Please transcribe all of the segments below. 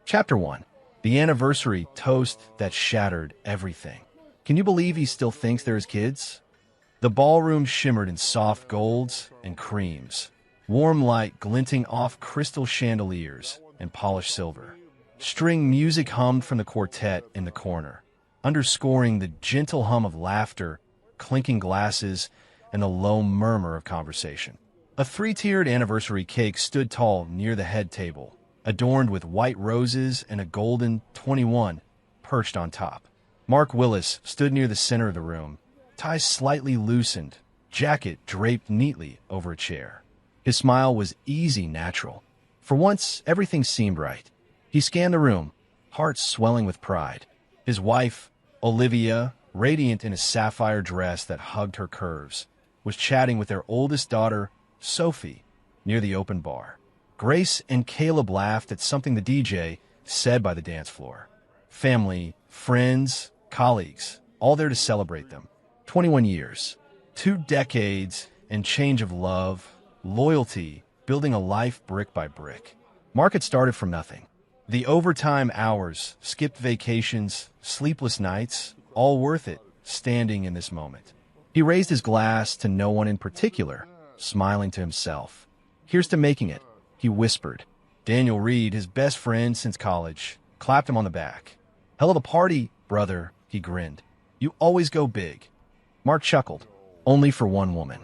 Chapter 1. The Anniversary Toast That Shattered Everything. Can you believe he still thinks they're his kids? The ballroom shimmered in soft golds and creams, warm light glinting off crystal chandeliers and polished silver. String music hummed from the quartet in the corner, underscoring the gentle hum of laughter, clinking glasses, and the low murmur of conversation. A three-tiered anniversary cake stood tall near the head table, adorned with white roses and a golden 21 perched on top. Mark Willis stood near the center of the room, ties slightly loosened, jacket draped neatly over a chair. His smile was easy, natural. For once, everything seemed right. He scanned the room, heart swelling with pride. His wife, Olivia, radiant in a sapphire dress that hugged her curves, was chatting with their oldest daughter, Sophie, near the open bar. Grace and Caleb laughed at something the DJ said by the dance floor. Family, friends, colleagues, all there to celebrate them. 21 years, 2 decades, and change of love, loyalty, building a life brick by brick. Mark had started from nothing. The overtime hours, skipped vacations, sleepless nights, all worth it, standing in this moment. He raised his glass to no one in particular, smiling to himself. Here's to making it, he whispered. Daniel Reed, his best friend since college, clapped him on the back. Hell of a party, brother, he grinned. You always go big. Mark chuckled. Only for one woman.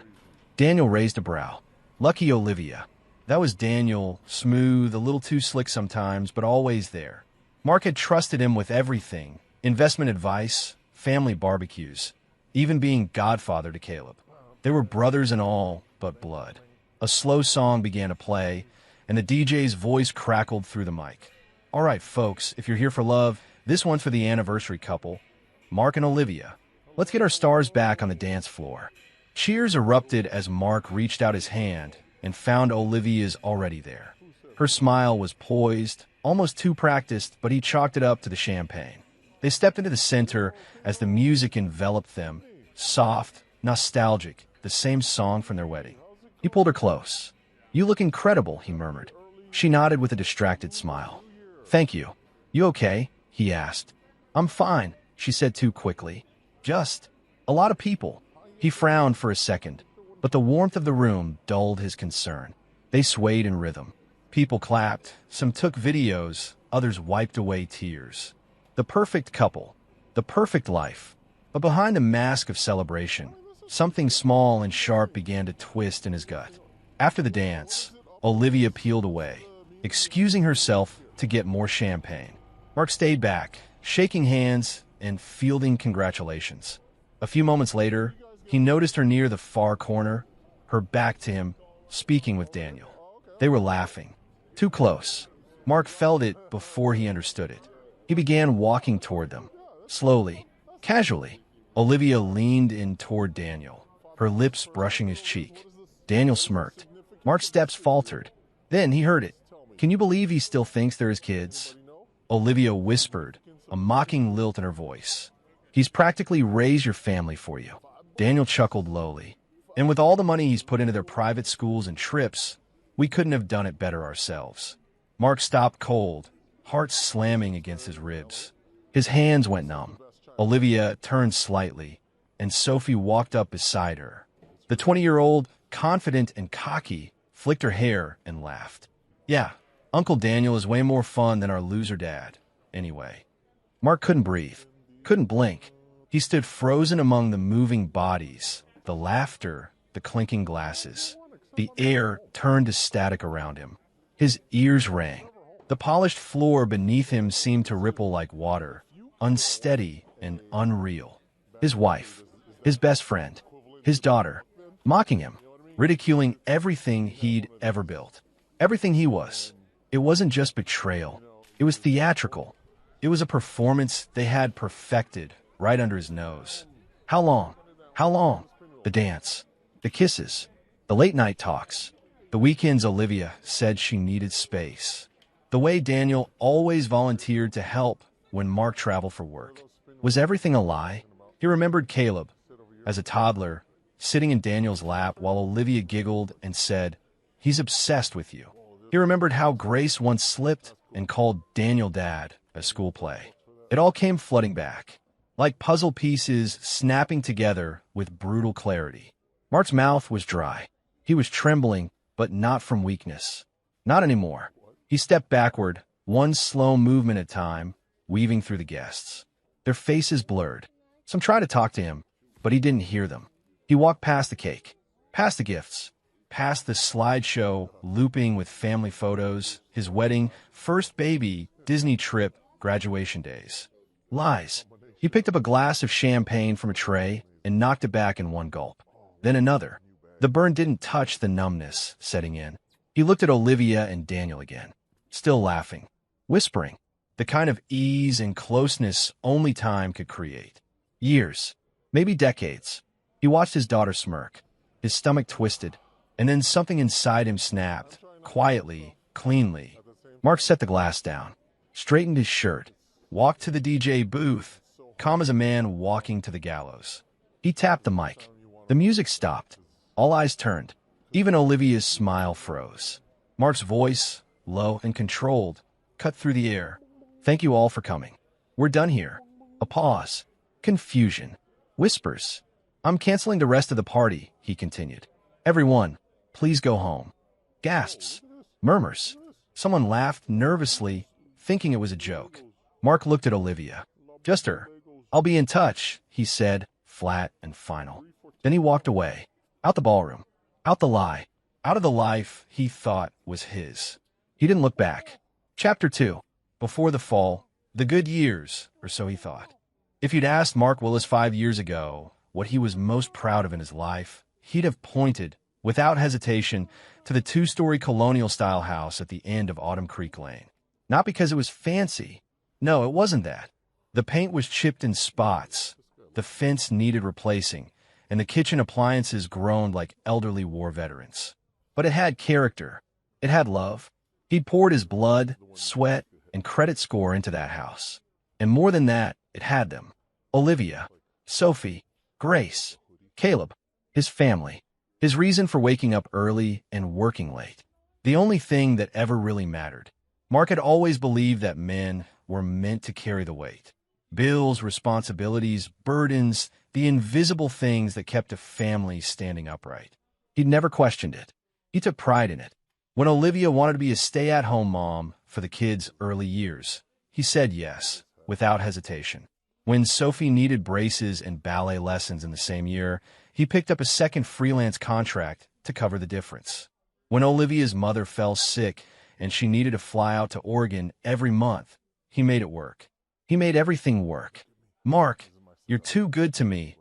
Daniel raised a brow. Lucky Olivia. That was Daniel, smooth, a little too slick sometimes, but always there. Mark had trusted him with everything, investment advice, family barbecues, even being godfather to Caleb. They were brothers in all but blood. A slow song began to play, and the DJ's voice crackled through the mic. All right, folks, if you're here for love, this one's for the anniversary couple, Mark and Olivia. Let's get our stars back on the dance floor. Cheers erupted as Mark reached out his hand and found Olivia's already there. Her smile was poised, almost too practiced, but he chalked it up to the champagne. They stepped into the center as the music enveloped them, soft, nostalgic, the same song from their wedding. He pulled her close. You look incredible, he murmured. She nodded with a distracted smile. Thank you. You okay? He asked. I'm fine, she said too quickly. Just a lot of people. He frowned for a second, but the warmth of the room dulled his concern. They swayed in rhythm. People clapped, some took videos, others wiped away tears. The perfect couple, the perfect life. But behind the mask of celebration, something small and sharp began to twist in his gut. After the dance, Olivia peeled away, excusing herself to get more champagne. Mark stayed back, shaking hands and fielding congratulations. A few moments later, he noticed her near the far corner, her back to him, speaking with Daniel. They were laughing. Too close. Mark felt it before he understood it. He began walking toward them. Slowly, casually, Olivia leaned in toward Daniel, her lips brushing his cheek. Daniel smirked. Mark's steps faltered. Then he heard it. Can you believe he still thinks they're his kids? Olivia whispered, a mocking lilt in her voice. He's practically raised your family for you. Daniel chuckled lowly. And with all the money he's put into their private schools and trips, we couldn't have done it better ourselves. Mark stopped cold, heart slamming against his ribs. His hands went numb. Olivia turned slightly, and Sophie walked up beside her. The 20-year-old, confident and cocky, flicked her hair and laughed. Yeah, Uncle Daniel is way more fun than our loser dad, anyway. Mark couldn't breathe, couldn't blink. He stood frozen among the moving bodies, the laughter, the clinking glasses. The air turned to static around him. His ears rang. The polished floor beneath him seemed to ripple like water, unsteady and unreal. His wife, his best friend, his daughter, mocking him, ridiculing everything he'd ever built, everything he was. It wasn't just betrayal. It was theatrical. It was a performance they had perfected right under his nose. How long? How long? The dance, the kisses, the late-night talks. The weekends Olivia said she needed space. The way Daniel always volunteered to help when Mark traveled for work. Was everything a lie? He remembered Caleb, as a toddler, sitting in Daniel's lap while Olivia giggled and said, "He's obsessed with you." He remembered how Grace once slipped and called Daniel Dad at school play. It all came flooding back, like puzzle pieces snapping together with brutal clarity. Mark's mouth was dry. He was trembling, but not from weakness. Not anymore. He stepped backward, one slow movement at a time, weaving through the guests. Their faces blurred. Some tried to talk to him, but he didn't hear them. He walked past the cake, past the gifts, past the slideshow looping with family photos, his wedding, first baby, Disney trip, graduation days. Lies. He picked up a glass of champagne from a tray and knocked it back in one gulp. Then another. The burn didn't touch the numbness setting in. He looked at Olivia and Daniel again, still laughing, whispering, the kind of ease and closeness only time could create. Years, maybe decades. He watched his daughter smirk, his stomach twisted, and then something inside him snapped, quietly, cleanly. Mark set the glass down, straightened his shirt, walked to the DJ booth, calm as a man walking to the gallows. He tapped the mic. The music stopped. All eyes turned. Even Olivia's smile froze. Mark's voice, low and controlled, cut through the air. Thank you all for coming. We're done here. A pause. Confusion. Whispers. I'm canceling the rest of the party, he continued. Everyone, please go home. Gasps. Murmurs. Someone laughed nervously, thinking it was a joke. Mark looked at Olivia. Just her. I'll be in touch, he said, flat and final. Then he walked away. Out the ballroom. Out the lie. Out of the life he thought was his. He didn't look back. Chapter 2. Before the fall. The good years, or so he thought. If you'd asked Mark Willis 5 years ago what he was most proud of in his life, he'd have pointed, without hesitation, to the 2-story colonial-style house at the end of Autumn Creek Lane. Not because it was fancy. No, it wasn't that. The paint was chipped in spots. The fence needed replacing, and the kitchen appliances groaned like elderly war veterans. But it had character. It had love. He'd poured his blood, sweat, and credit score into that house. And more than that, it had them. Olivia, Sophie, Grace, Caleb, his family, his reason for waking up early and working late. The only thing that ever really mattered. Mark had always believed that men were meant to carry the weight. Bills, responsibilities, burdens, the invisible things that kept a family standing upright. He'd never questioned it. He took pride in it. When Olivia wanted to be a stay-at-home mom for the kids' early years, he said yes, without hesitation. When Sophie needed braces and ballet lessons in the same year, he picked up a second freelance contract to cover the difference. When Olivia's mother fell sick and she needed to fly out to Oregon every month, he made it work. He made everything work. Mark, you're too good to me,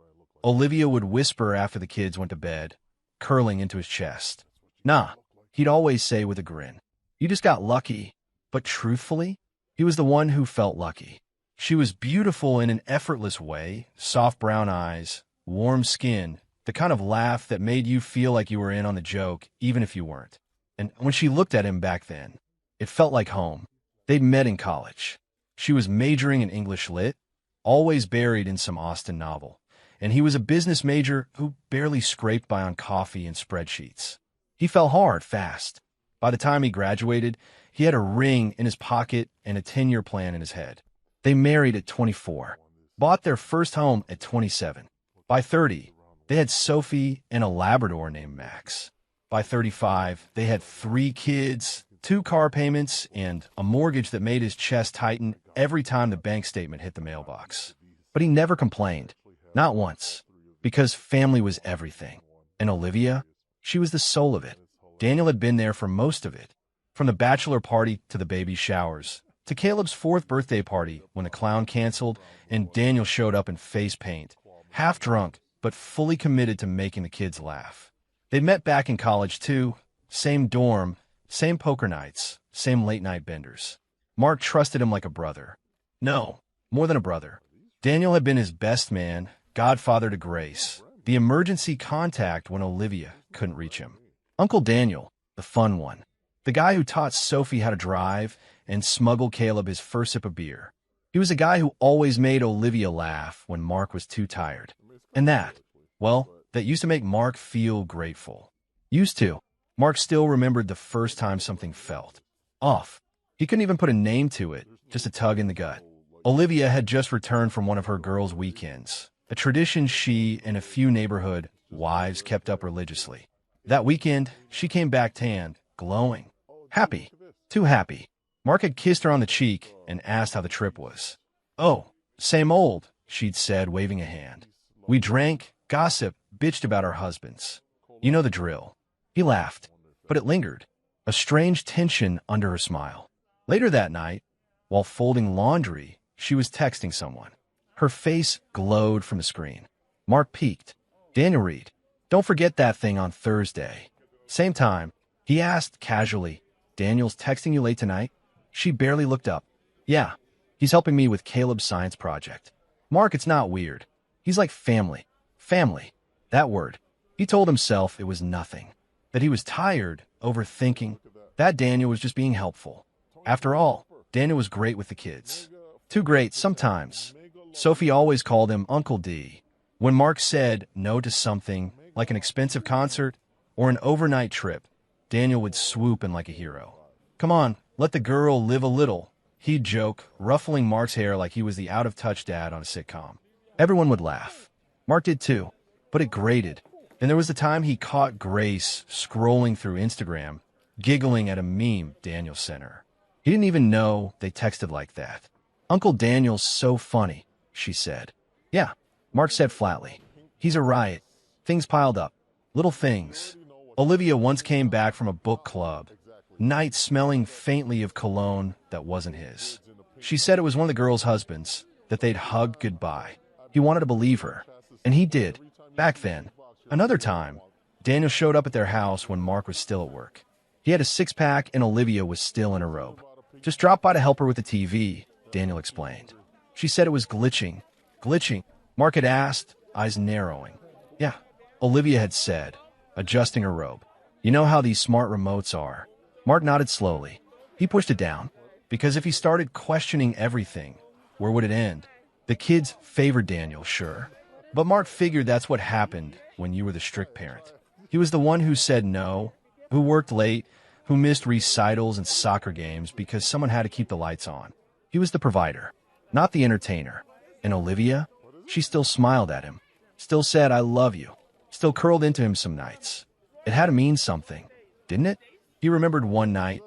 Olivia would whisper after the kids went to bed, curling into his chest. Nah, he'd always say with a grin. You just got lucky. But truthfully, he was the one who felt lucky. She was beautiful in an effortless way, soft brown eyes, warm skin, the kind of laugh that made you feel like you were in on the joke, even if you weren't. And when she looked at him back then, it felt like home. They'd met in college. She was majoring in English Lit, always buried in some Austen novel, and he was a business major who barely scraped by on coffee and spreadsheets. He fell hard fast. By the time he graduated, he had a ring in his pocket and a 10-year plan in his head. They married at 24, bought their first home at 27. By 30, they had Sophie and a Labrador named Max. By 35, they had 3 kids, 2 car payments, and a mortgage that made his chest tighten every time the bank statement hit the mailbox. But he never complained, not once, because family was everything. And Olivia, she was the soul of it. Daniel had been there for most of it, from the bachelor party to the baby showers, to Caleb's 4th birthday party when the clown canceled and Daniel showed up in face paint, half drunk but fully committed to making the kids laugh. They met back in college too, same dorm, same poker nights, same late-night benders. Mark trusted him like a brother. No, more than a brother. Daniel had been his best man, godfather to Grace, the emergency contact when Olivia couldn't reach him. Uncle Daniel, the fun one, the guy who taught Sophie how to drive and smuggled Caleb his first sip of beer. He was a guy who always made Olivia laugh when Mark was too tired. And that, well, that used to make Mark feel grateful. Used to. Mark still remembered the first time something felt off. He couldn't even put a name to it, just a tug in the gut. Olivia had just returned from one of her girls' weekends, a tradition she and a few neighborhood wives kept up religiously. That weekend, she came back tanned, glowing, happy, too happy. Mark had kissed her on the cheek and asked how the trip was. "Oh, same old," she'd said, waving a hand. "We drank, gossiped, bitched about our husbands. You know the drill." He laughed, but it lingered, a strange tension under her smile. Later that night, while folding laundry, she was texting someone. Her face glowed from the screen. Mark peeked. "Daniel Reed, don't forget that thing on Thursday." Same time, he asked casually, "Daniel's texting you late tonight?" She barely looked up. "Yeah, he's helping me with Caleb's science project." "Mark, it's not weird. He's like family. Family. That word." He told himself it was nothing, that he was tired, overthinking, that Daniel was just being helpful. After all, Daniel was great with the kids. Too great sometimes. Sophie always called him Uncle D. When Mark said no to something, like an expensive concert or an overnight trip, Daniel would swoop in like a hero. "Come on, let the girl live a little," he'd joke, ruffling Mark's hair like he was the out-of-touch dad on a sitcom. Everyone would laugh. Mark did too, but it grated. And there was the time he caught Grace scrolling through Instagram, giggling at a meme Daniel sent her. He didn't even know they texted like that. "Uncle Daniel's so funny," she said. "Yeah," Mark said flatly. "He's a riot." Things piled up. Little things. Olivia once came back from a book club, night smelling faintly of cologne that wasn't his. She said it was one of the girls' husbands, that they'd hugged goodbye. He wanted to believe her, and he did, back then. Another time, Daniel showed up at their house when Mark was still at work. He had a six-pack and Olivia was still in a robe. "Just dropped by to help her with the TV," Daniel explained. She said it was glitching. "Glitching?" Mark had asked, eyes narrowing. "Yeah," Olivia had said, adjusting her robe. "You know how these smart remotes are." Mark nodded slowly. He pushed it down, because if he started questioning everything, where would it end? The kids favored Daniel, sure. But Mark figured that's what happened when you were the strict parent. He was the one who said no, who worked late, who missed recitals and soccer games because someone had to keep the lights on. He was the provider, not the entertainer. And Olivia? She still smiled at him, still said, "I love you," still curled into him some nights. It had to mean something, didn't it? He remembered one night,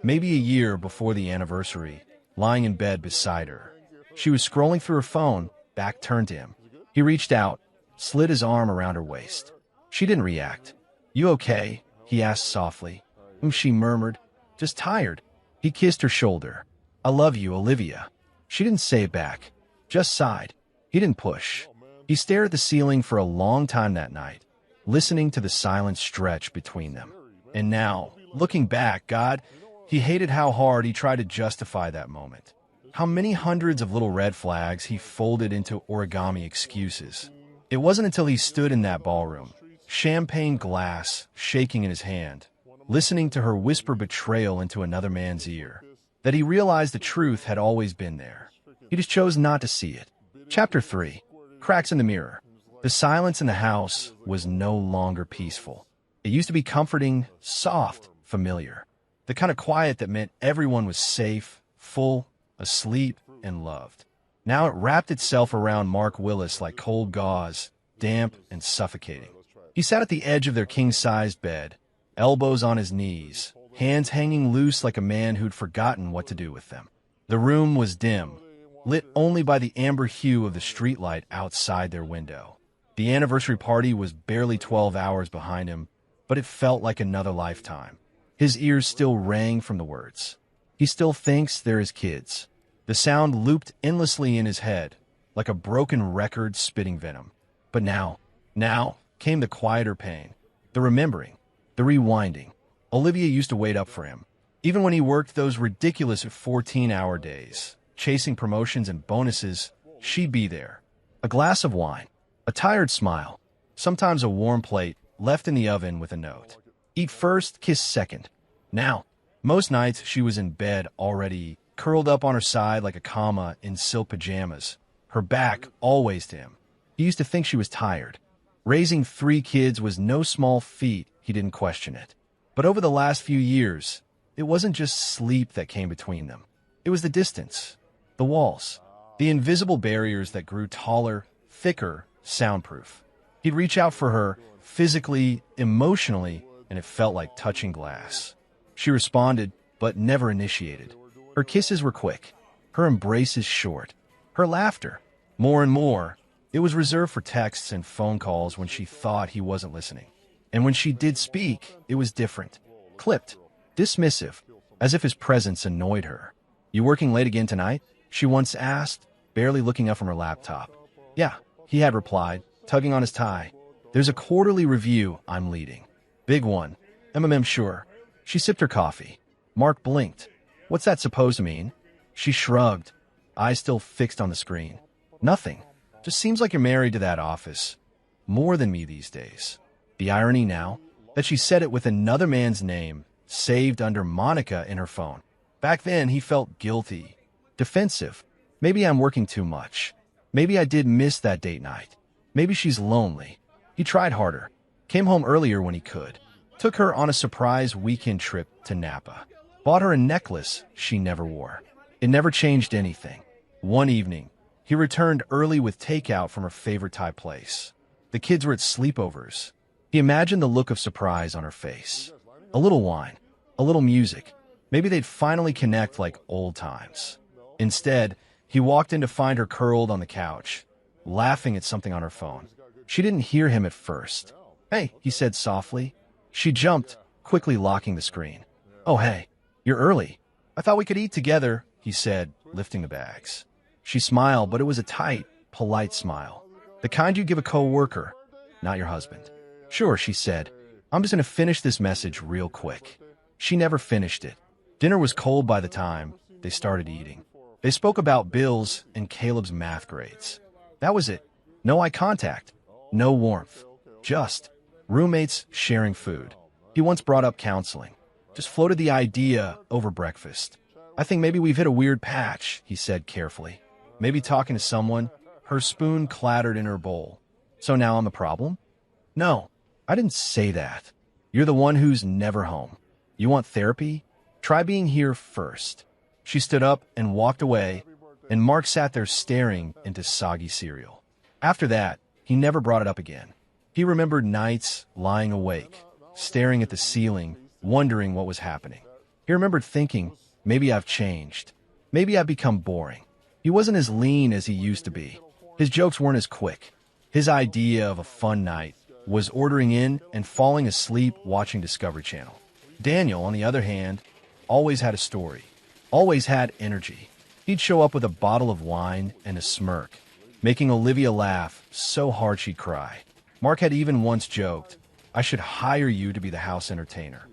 maybe a year before the anniversary, lying in bed beside her. She was scrolling through her phone, back turned to him. He reached out, slid his arm around her waist. She didn't react. "You okay?" he asked softly. She murmured, "Just tired." He kissed her shoulder. "I love you, Olivia." She didn't say it back, just sighed. He didn't push. He stared at the ceiling for a long time that night, listening to the silent stretch between them. And now, looking back, God, he hated how hard he tried to justify that moment. How many hundreds of little red flags he folded into origami excuses. It wasn't until he stood in that ballroom, champagne glass shaking in his hand, listening to her whisper betrayal into another man's ear, that he realized the truth had always been there. He just chose not to see it. Chapter 3. Cracks in the mirror. The silence in the house was no longer peaceful. It used to be comforting, soft, familiar. The kind of quiet that meant everyone was safe, full, asleep, and loved. Now it wrapped itself around Mark Willis like cold gauze, damp and suffocating. He sat at the edge of their king-sized bed, elbows on his knees, hands hanging loose like a man who'd forgotten what to do with them. The room was dim, lit only by the amber hue of the streetlight outside their window. The anniversary party was barely 12 hours behind him, but it felt like another lifetime. His ears still rang from the words. He still thinks they're his kids. The sound looped endlessly in his head, like a broken record spitting venom. But now came the quieter pain, the remembering, the rewinding. Olivia used to wait up for him, even when he worked those ridiculous 14-hour days. Chasing promotions and bonuses, she'd be there. A glass of wine, a tired smile, sometimes a warm plate left in the oven with a note. Eat first, kiss second. Now, most nights she was in bed already, curled up on her side like a comma in silk pajamas, her back always to him. He used to think she was tired. Raising 3 kids was no small feat, he didn't question it. But over the last few years, It wasn't just sleep that came between them. It was the distance, the walls, the invisible barriers that grew taller, thicker, soundproof. He'd reach out for her, physically, emotionally, and it felt like touching glass. She responded, but never initiated. Her kisses were quick, her embraces short, her laughter. More and more, it was reserved for texts and phone calls when she thought he wasn't listening. And when she did speak, it was different. Clipped, dismissive, as if his presence annoyed her. "You working late again tonight?" she once asked, barely looking up from her laptop. "Yeah," he had replied, tugging on his tie. "There's a quarterly review I'm leading. Big one. Sure." She sipped her coffee. Mark blinked. "What's that supposed to mean?" She shrugged, eyes still fixed on the screen. "Nothing. Just seems like you're married to that office. More than me these days." The irony now, that she said it with another man's name, saved under Monica in her phone. Back then, he felt guilty, defensive. Maybe I'm working too much. Maybe I did miss that date night. Maybe she's lonely. He tried harder, came home earlier when he could, took her on a surprise weekend trip to Napa, bought her a necklace she never wore. It never changed anything. One evening, he returned early with takeout from her favorite Thai place. The kids were at sleepovers. He imagined the look of surprise on her face. A little wine, a little music. Maybe they'd finally connect like old times. Instead, he walked in to find her curled on the couch, laughing at something on her phone. She didn't hear him at first. "Hey," he said softly. She jumped, quickly locking the screen. "Oh, hey, you're early. I thought we could eat together," he said, lifting the bags. She smiled, but it was a tight, polite smile. The kind you give a coworker, not your husband. "Sure," she said. "I'm just going to finish this message real quick." She never finished it. Dinner was cold by the time they started eating. They spoke about Bill's and Caleb's math grades. That was it. No eye contact. No warmth. Just roommates sharing food. He once brought up counseling. Just floated the idea over breakfast. "I think maybe we've hit a weird patch," he said carefully. "Maybe talking to someone." Her spoon clattered in her bowl. "So now I'm the problem?" "No, I didn't say that. You're the one who's never home. You want therapy? Try being here first." She stood up and walked away, and Mark sat there staring into soggy cereal. After that, he never brought it up again. He remembered nights lying awake, staring at the ceiling, wondering what was happening. He remembered thinking, maybe I've changed. Maybe I've become boring. He wasn't as lean as he used to be. His jokes weren't as quick. His idea of a fun night was ordering in and falling asleep watching Discovery Channel. Daniel, on the other hand, always had a story, always had energy. He'd show up with a bottle of wine and a smirk, making Olivia laugh so hard she'd cry. Mark had even once joked, "I should hire you to be the house entertainer."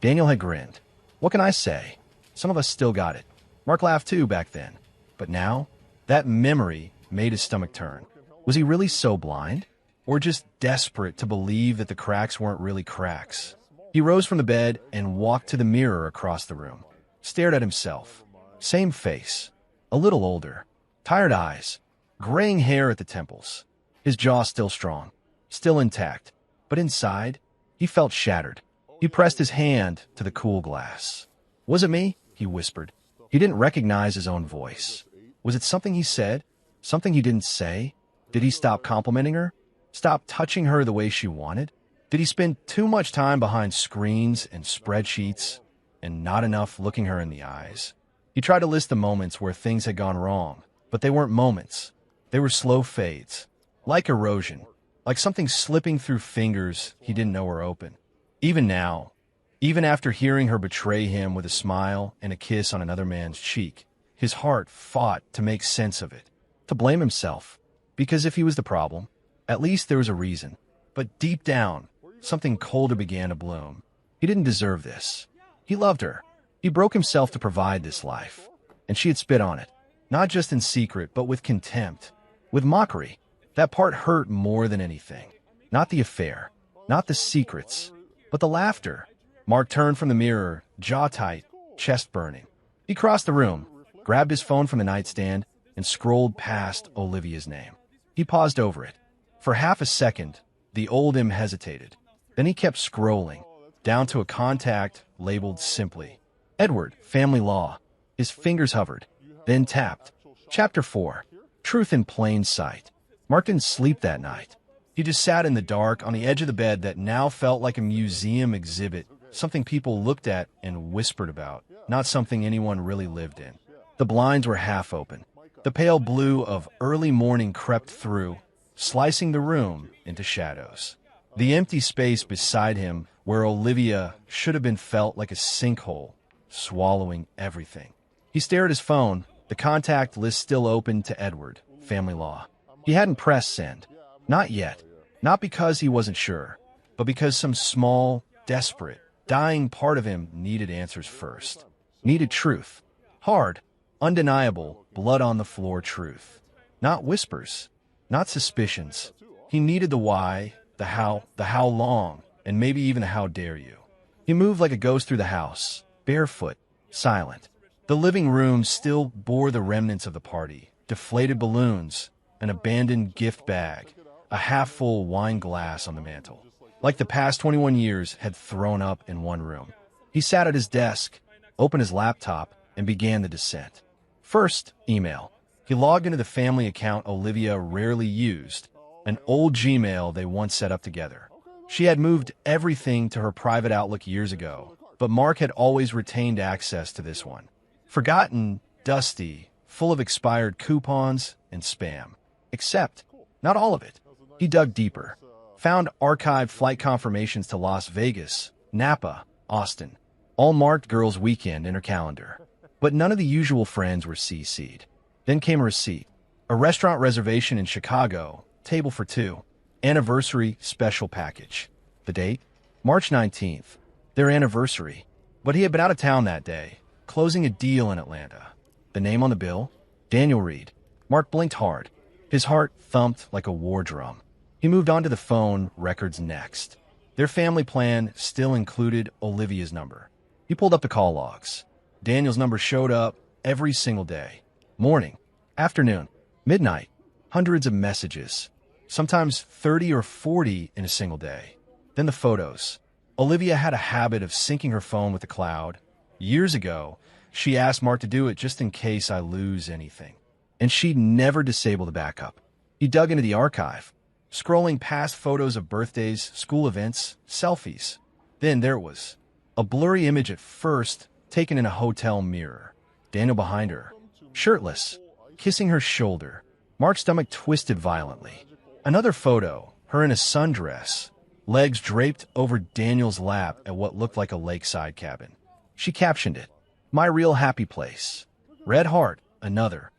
Daniel had grinned. "What can I say? Some of us still got it." Mark laughed too back then. But now, that memory made his stomach turn. Was he really so blind? Or just desperate to believe that the cracks weren't really cracks? He rose from the bed and walked to the mirror across the room, stared at himself. Same face, a little older, tired eyes, graying hair at the temples. His jaw still strong, still intact, but inside, he felt shattered. He pressed his hand to the cool glass. "Was it me?" he whispered. He didn't recognize his own voice. Was it something he said? Something he didn't say? Did he stop complimenting her? Stop touching her the way she wanted? Did he spend too much time behind screens and spreadsheets and not enough looking her in the eyes? He tried to list the moments where things had gone wrong, but they weren't moments. They were slow fades, like erosion, like something slipping through fingers he didn't know were open. Even now, even after hearing her betray him with a smile and a kiss on another man's cheek, his heart fought to make sense of it, to blame himself. Because if he was the problem, at least there was a reason. But deep down, something colder began to bloom. He didn't deserve this. He loved her. He broke himself to provide this life. And she had spit on it, not just in secret, but with contempt, with mockery. That part hurt more than anything. Not the affair, not the secrets, but the laughter. Mark turned from the mirror, jaw tight, chest burning. He crossed the room, grabbed his phone from the nightstand, and scrolled past Olivia's name. He paused over it. For half a second, the old him hesitated. Then he kept scrolling, down to a contact labeled simply, Edward, family law. His fingers hovered, then tapped. Chapter 4. Truth in plain sight. Mark didn't sleep that night. He just sat in the dark on the edge of the bed that now felt like a museum exhibit, something people looked at and whispered about, not something anyone really lived in. The blinds were half open. The pale blue of early morning crept through, slicing the room into shadows. The empty space beside him, where Olivia should have been, felt like a sinkhole, swallowing everything. He stared at his phone, the contact list still open to Edward, family law. He hadn't pressed send. Not yet. Not because he wasn't sure, but because some small, desperate, dying part of him needed answers first. Needed truth. Hard, undeniable, blood-on-the-floor truth. Not whispers. Not suspicions. He needed the why, the how long, and maybe even the how dare you. He moved like a ghost through the house, barefoot, silent. The living room still bore the remnants of the party, deflated balloons, an abandoned gift bag, a half-full wine glass on the mantel. Like the past 21 years had thrown up in one room. He sat at his desk, opened his laptop, and began the descent. First, email. He logged into the family account Olivia rarely used, an old Gmail they once set up together. She had moved everything to her private Outlook years ago, but Mark had always retained access to this one. Forgotten, dusty, full of expired coupons and spam. Except, not all of it. He dug deeper, found archived flight confirmations to Las Vegas, Napa, Austin, all marked girls' weekend in her calendar. But none of the usual friends were CC'd. Then came a receipt, a restaurant reservation in Chicago, table for two, anniversary special package. The date? March 19th, their anniversary. But he had been out of town that day, closing a deal in Atlanta. The name on the bill? Daniel Reed. Mark blinked hard. His heart thumped like a war drum. He moved on to the phone records next. Their family plan still included Olivia's number. He pulled up the call logs. Daniel's number showed up every single day. Morning, afternoon, midnight, hundreds of messages, sometimes 30 or 40 in a single day. Then the photos. Olivia had a habit of syncing her phone with the cloud. Years ago, she asked Mark to do it just in case I lose anything. And she'd never disable the backup. He dug into the archive, scrolling past photos of birthdays, school events, selfies. Then there it was. A blurry image at first, taken in a hotel mirror. Daniel behind her, shirtless, kissing her shoulder. Mark's stomach twisted violently. Another photo, her in a sundress, legs draped over Daniel's lap at what looked like a lakeside cabin. She captioned it, "My real happy place." Red heart, another,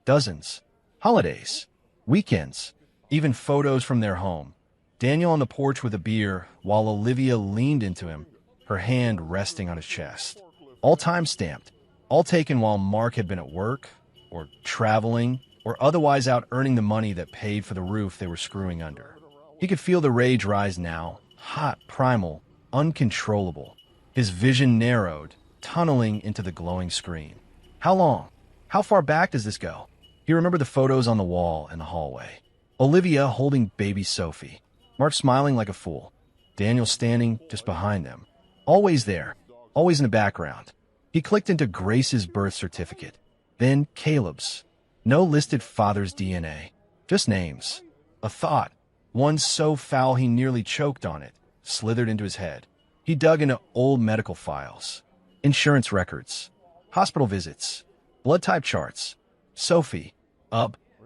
dozens. Holidays, weekends, even photos from their home. Daniel on the porch with a beer, while Olivia leaned into him, her hand resting on his chest. All time-stamped, all taken while Mark had been at work, or traveling, or otherwise out earning the money that paid for the roof they were screwing under. He could feel the rage rise now, hot, primal, uncontrollable. His vision narrowed, tunneling into the glowing screen. How long? How far back does this go? He remembered the photos on the wall in the hallway. Olivia holding baby Sophie. Mark smiling like a fool. Daniel standing just behind them. Always there, always in the background. He clicked into Grace's birth certificate. Then Caleb's. No listed father's DNA. Just names. A thought, one so foul he nearly choked on it, slithered into his head. He dug into old medical files. Insurance records. Hospital visits. Blood type charts. Sophie.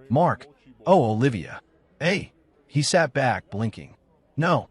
Mark. Oh, Olivia. Hey. He sat back, blinking. No,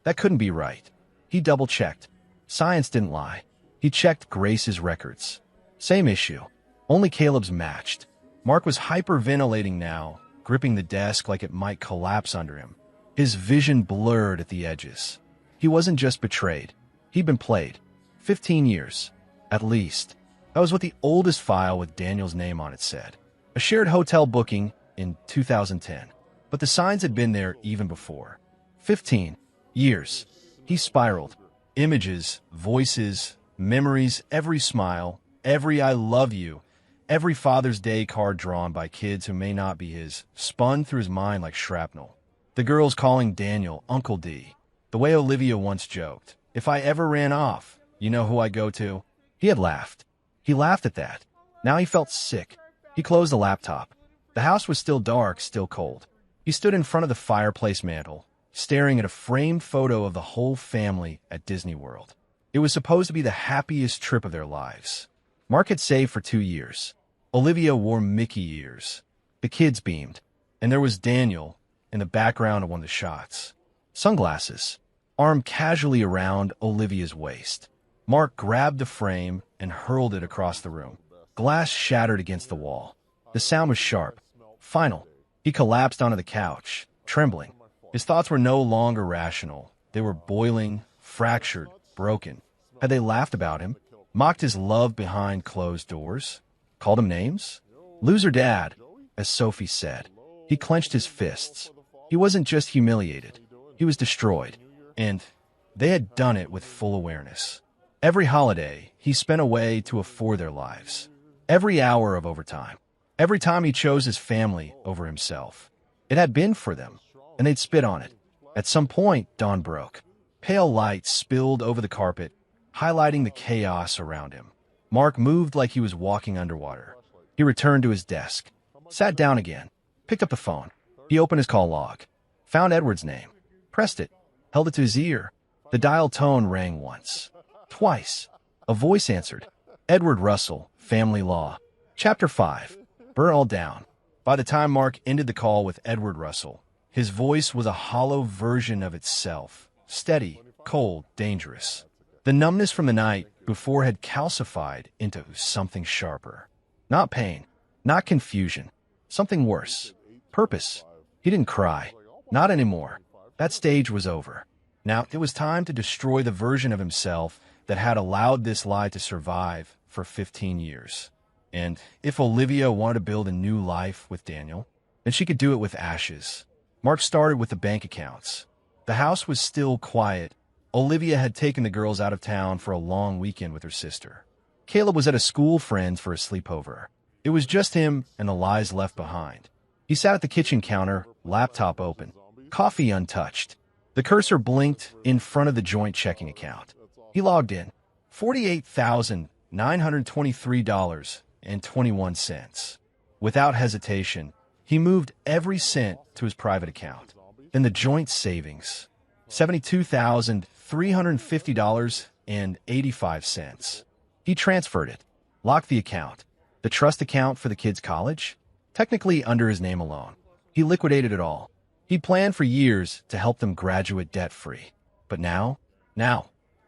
that couldn't be right. He double-checked. Science didn't lie. He checked Grace's records. Same issue. Only Caleb's matched. Mark was hyperventilating now, gripping the desk like it might collapse under him. His vision blurred at the edges. He wasn't just betrayed. He'd been played. 15 years. At least. That was what the oldest file with Daniel's name on it said. A shared hotel booking in 2010. But the signs had been there even before. 15 years. He spiraled. Images, voices, memories, every smile, every I love you, every Father's Day card drawn by kids who may not be his, spun through his mind like shrapnel. The girls calling Daniel Uncle D. The way Olivia once joked, "If I ever ran off, You know who I go to? He had laughed. He laughed at that. Now he felt sick. He closed the laptop. The house was still dark, still cold. He stood in front of the fireplace mantel, staring at a framed photo of the whole family at Disney World. It was supposed to be the happiest trip of their lives. Mark had saved for 2 years. Olivia wore Mickey ears. The kids beamed. And there was Daniel in the background of one of the shots. Sunglasses, arm casually around Olivia's waist. Mark grabbed the frame and hurled it across the room. Glass shattered against the wall. The sound was sharp. Final. He collapsed onto the couch, trembling. His thoughts were no longer rational. They were boiling, fractured, broken. Had they laughed about him? Mocked his love behind closed doors? Called him names? Loser dad, as Sophie said. He clenched his fists. He wasn't just humiliated. He was destroyed. And they had done it with full awareness. Every holiday, he spent away to afford their lives. Every hour of overtime. Every time he chose his family over himself. It had been for them, and they'd spit on it. At some point, dawn broke. Pale light spilled over the carpet, highlighting the chaos around him. Mark moved like he was walking underwater. He returned to his desk, sat down again, picked up the phone. He opened his call log, found Edward's name, pressed it, held it to his ear. The dial tone rang once, twice. A voice answered. Edward Russell, Family Law. Chapter 5. Burn all down. By the time Mark ended the call with Edward Russell, his voice was a hollow version of itself, steady, cold, dangerous. The numbness from the night before had calcified into something sharper. Not pain, not confusion, something worse. Purpose. He didn't cry. Not anymore. That stage was over. Now it was time to destroy the version of himself that had allowed this lie to survive for 15 years. And if Olivia wanted to build a new life with Daniel, then she could do it with ashes. Mark started with the bank accounts. The house was still quiet. Olivia had taken the girls out of town for a long weekend with her sister. Caleb was at a school friend's for a sleepover. It was just him and the lies left behind. He sat at the kitchen counter, laptop open, coffee untouched. The cursor blinked in front of the joint checking account. He logged in. $48,923.21. Without hesitation, he moved every cent to his private account. Then the joint savings. $72,350.85. He transferred it, locked the account. The trust account for the kids' college? Technically under his name alone. He liquidated it all. He planned for years to help them graduate debt-free. But now,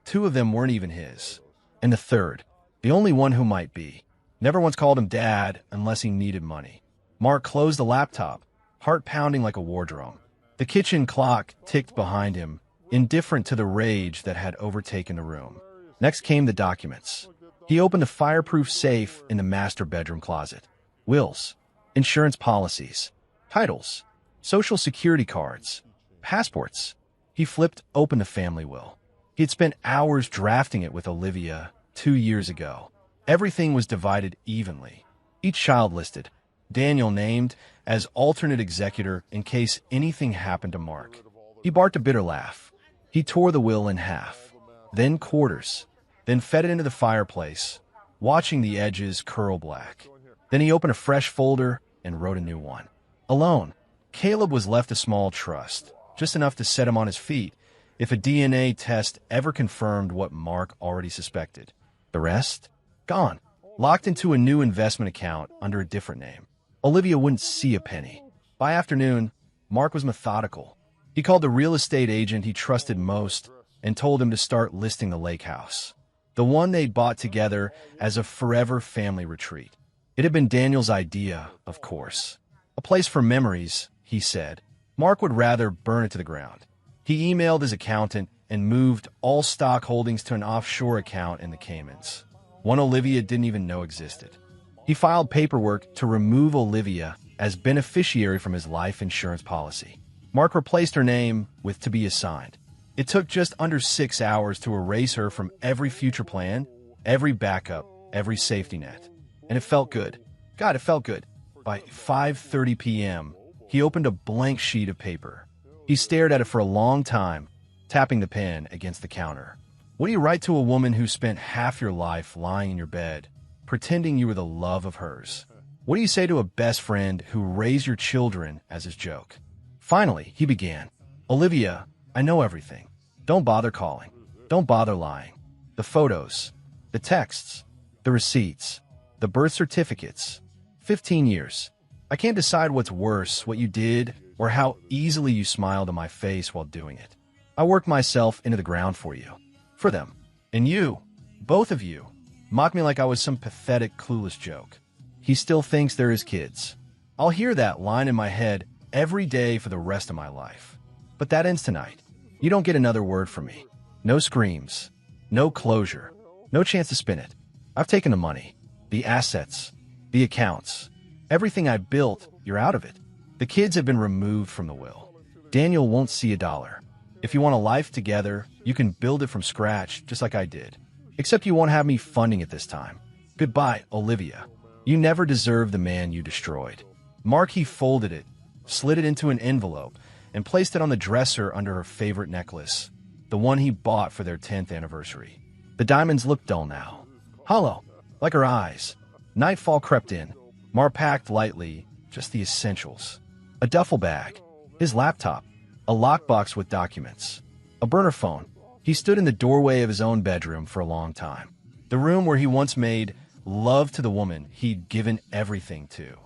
2 of them weren't even his. And the third, the only one who might be, never once called him dad unless he needed money. Mark closed the laptop, heart pounding like a war drum. The kitchen clock ticked behind him, indifferent to the rage that had overtaken the room. Next came the documents. He opened the fireproof safe in the master bedroom closet. Wills, insurance policies, titles, social security cards, passports. He flipped open the family will. He had spent hours drafting it with Olivia 2 years ago. Everything was divided evenly. Each child listed. Daniel named as alternate executor in case anything happened to Mark. He barked a bitter laugh. He tore the will in half, then quarters, then fed it into the fireplace, watching the edges curl black. Then he opened a fresh folder and wrote a new one. Alone, Caleb was left a small trust, just enough to set him on his feet if a DNA test ever confirmed what Mark already suspected. The rest? Gone. Locked into a new investment account under a different name. Olivia wouldn't see a penny. By afternoon, Mark was methodical. He called the real estate agent he trusted most and told him to start listing the lake house. The one they'd bought together as a forever family retreat. It had been Daniel's idea, of course. A place for memories, he said. Mark would rather burn it to the ground. He emailed his accountant and moved all stock holdings to an offshore account in the Caymans, one Olivia didn't even know existed. He filed paperwork to remove Olivia as beneficiary from his life insurance policy. Mark replaced her name with to be assigned. It took just under 6 hours to erase her from every future plan, every backup, every safety net. And it felt good. God, it felt good. By 5:30 p.m., he opened a blank sheet of paper. He stared at it for a long time, tapping the pen against the counter. What do you write to a woman who spent half your life lying in your bed, pretending you were the love of hers? What do you say to a best friend who raised your children as his joke? Finally, he began. Olivia, I know everything. Don't bother calling. Don't bother lying. The photos, the texts, the receipts, the birth certificates. 15 years. I can't decide what's worse, what you did, or how easily you smiled in my face while doing it. I worked myself into the ground for you. For them. And you, both of you, mock me like I was some pathetic, clueless joke. He still thinks they're his kids. I'll hear that line in my head every day for the rest of my life. But that ends tonight. You don't get another word from me. No screams. No closure. No chance to spin it. I've taken the money, the assets, the accounts. Everything I built, you're out of it. The kids have been removed from the will. Daniel won't see a dollar. If you want a life together, you can build it from scratch, just like I did. Except you won't have me funding it this time. Goodbye, Olivia. You never deserved the man you destroyed. Mark, he folded it, slid it into an envelope, and placed it on the dresser under her favorite necklace, the one he bought for their 10th anniversary. The diamonds looked dull now, hollow, like her eyes. Nightfall crept in. Mark packed lightly, just the essentials. A duffel bag, his laptop, a lockbox with documents, a burner phone. He stood in the doorway of his own bedroom for a long time. The room where he once made love to the woman he'd given everything to.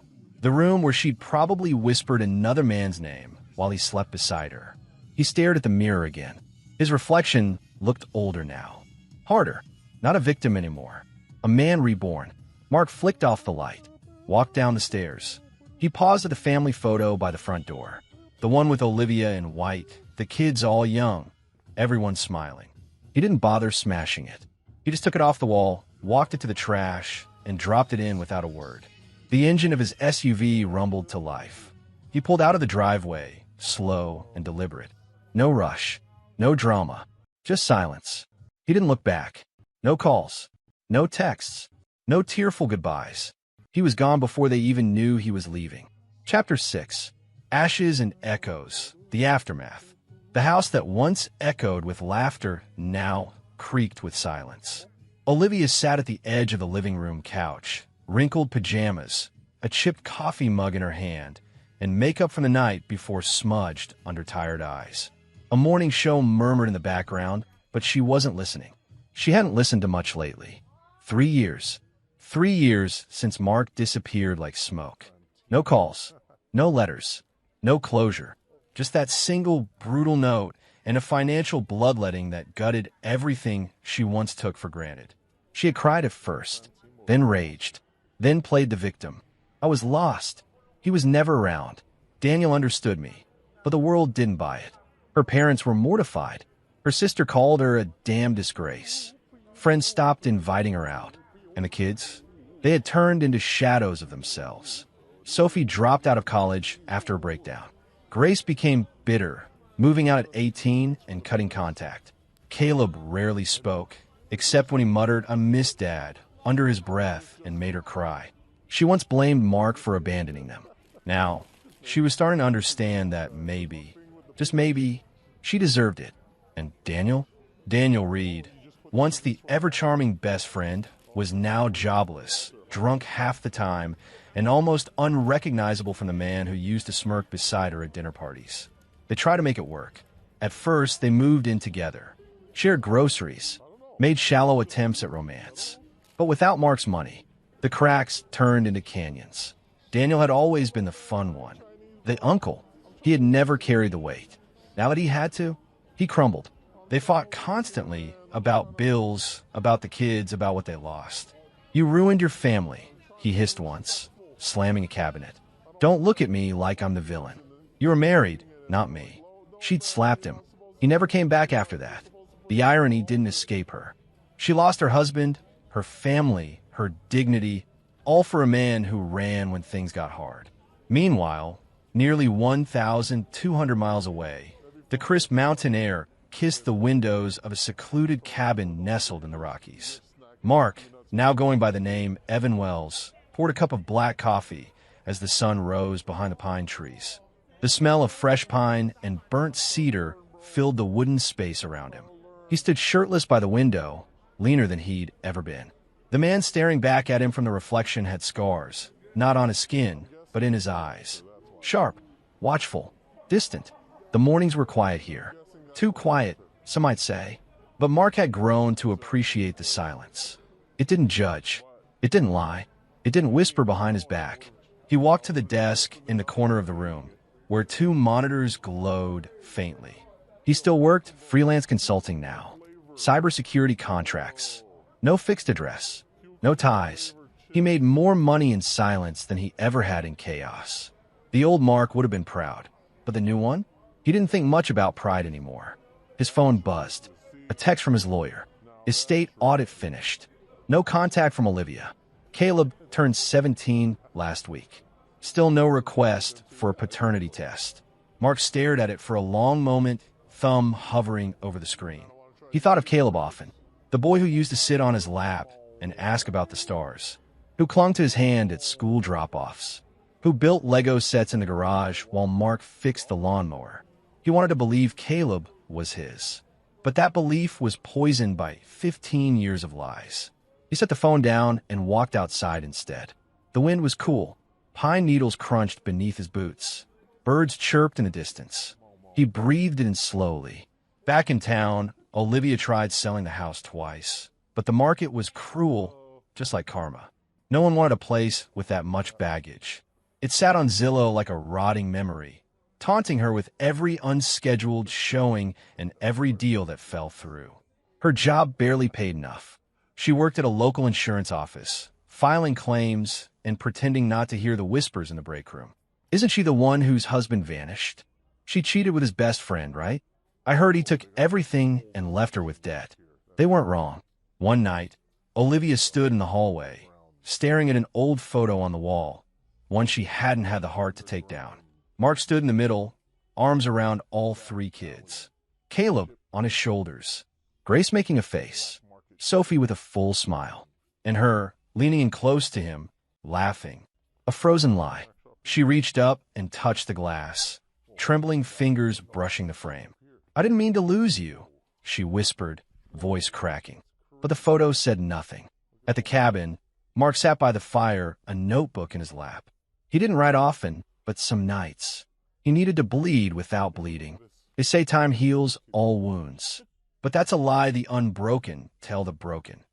The room where she'd probably whispered another man's name while he slept beside her. He stared at the mirror again. His reflection looked older now. Harder. Not a victim anymore. A man reborn. Mark flicked off the light, walked down the stairs. He paused at the family photo by the front door. The one with Olivia in white, the kids all young, everyone smiling. He didn't bother smashing it. He just took it off the wall, walked it to the trash, and dropped it in without a word. The engine of his SUV rumbled to life. He pulled out of the driveway, slow and deliberate. No rush, no drama, just silence. He didn't look back. No calls, no texts, no tearful goodbyes. He was gone before they even knew he was leaving. Chapter 6. Ashes and Echoes. The Aftermath. The house that once echoed with laughter now creaked with silence. Olivia sat at the edge of the living room couch, wrinkled pajamas, a chipped coffee mug in her hand, and makeup from the night before smudged under tired eyes. A morning show murmured in the background, but she wasn't listening. She hadn't listened to much lately. 3 years. 3 years since Mark disappeared like smoke. No calls, no letters, no closure. Just that single brutal note and a financial bloodletting that gutted everything she once took for granted. She had cried at first, then raged, then played the victim. I was lost. He was never around. Daniel understood me, but the world didn't buy it. Her parents were mortified. Her sister called her a damn disgrace. Friends stopped inviting her out. And the kids? They had turned into shadows of themselves. Sophie dropped out of college after a breakdown. Grace became bitter, moving out at 18 and cutting contact. Caleb rarely spoke, except when he muttered, "I miss Dad," under his breath and made her cry. She once blamed Mark for abandoning them. Now, she was starting to understand that maybe, just maybe, she deserved it. And Daniel? Daniel Reed, once the ever-charming best friend, was now jobless, drunk half the time, and almost unrecognizable from the man who used to smirk beside her at dinner parties. They tried to make it work. At first, they moved in together, shared groceries, made shallow attempts at romance. But without Mark's money, the cracks turned into canyons. Daniel had always been the fun one, the uncle. He had never carried the weight. Now that he had to, he crumbled. They fought constantly about bills, about the kids, about what they lost. "You ruined your family," he hissed once, slamming a cabinet. "Don't look at me like I'm the villain. You were married, not me." She'd slapped him. He never came back after that. The irony didn't escape her. She lost her husband, her family, her dignity, all for a man who ran when things got hard. Meanwhile, nearly 1,200 miles away, the crisp mountain air kissed the windows of a secluded cabin nestled in the Rockies. Mark, now going by the name Evan Wells, poured a cup of black coffee as the sun rose behind the pine trees. The smell of fresh pine and burnt cedar filled the wooden space around him. He stood shirtless by the window, leaner than he'd ever been. The man staring back at him from the reflection had scars, not on his skin, but in his eyes. Sharp, watchful, distant. The mornings were quiet here. Too quiet, some might say. But Mark had grown to appreciate the silence. It didn't judge. It didn't lie. It didn't whisper behind his back. He walked to the desk in the corner of the room, where two monitors glowed faintly. He still worked freelance consulting now. Cybersecurity contracts. No fixed address. No ties. He made more money in silence than he ever had in chaos. The old Mark would have been proud. But the new one? He didn't think much about pride anymore. His phone buzzed. A text from his lawyer. Estate audit finished. No contact from Olivia. Caleb turned 17 last week. Still no request for a paternity test. Mark stared at it for a long moment, thumb hovering over the screen. He thought of Caleb often, the boy who used to sit on his lap and ask about the stars, who clung to his hand at school drop-offs, who built Lego sets in the garage while Mark fixed the lawnmower. He wanted to believe Caleb was his. But that belief was poisoned by 15 years of lies. He set the phone down and walked outside instead. The wind was cool. Pine needles crunched beneath his boots. Birds chirped in the distance. He breathed it in slowly. Back in town, Olivia tried selling the house twice. But the market was cruel, just like karma. No one wanted a place with that much baggage. It sat on Zillow like a rotting memory, taunting her with every unscheduled showing and every deal that fell through. Her job barely paid enough. She worked at a local insurance office, filing claims and pretending not to hear the whispers in the break room. Isn't she the one whose husband vanished? She cheated with his best friend, right? I heard he took everything and left her with debt. They weren't wrong. One night, Olivia stood in the hallway, staring at an old photo on the wall, one she hadn't had the heart to take down. Mark stood in the middle, arms around all three kids. Caleb on his shoulders, Grace making a face, Sophie with a full smile, and her leaning in close to him, laughing. A frozen lie. She reached up and touched the glass, trembling fingers brushing the frame. I didn't mean to lose you, she whispered, voice cracking. But the photo said nothing. At the cabin, Mark sat by the fire, a notebook in his lap. He didn't write often, but some nights. He needed to bleed without bleeding. They say time heals all wounds. But that's a lie the unbroken tell the broken.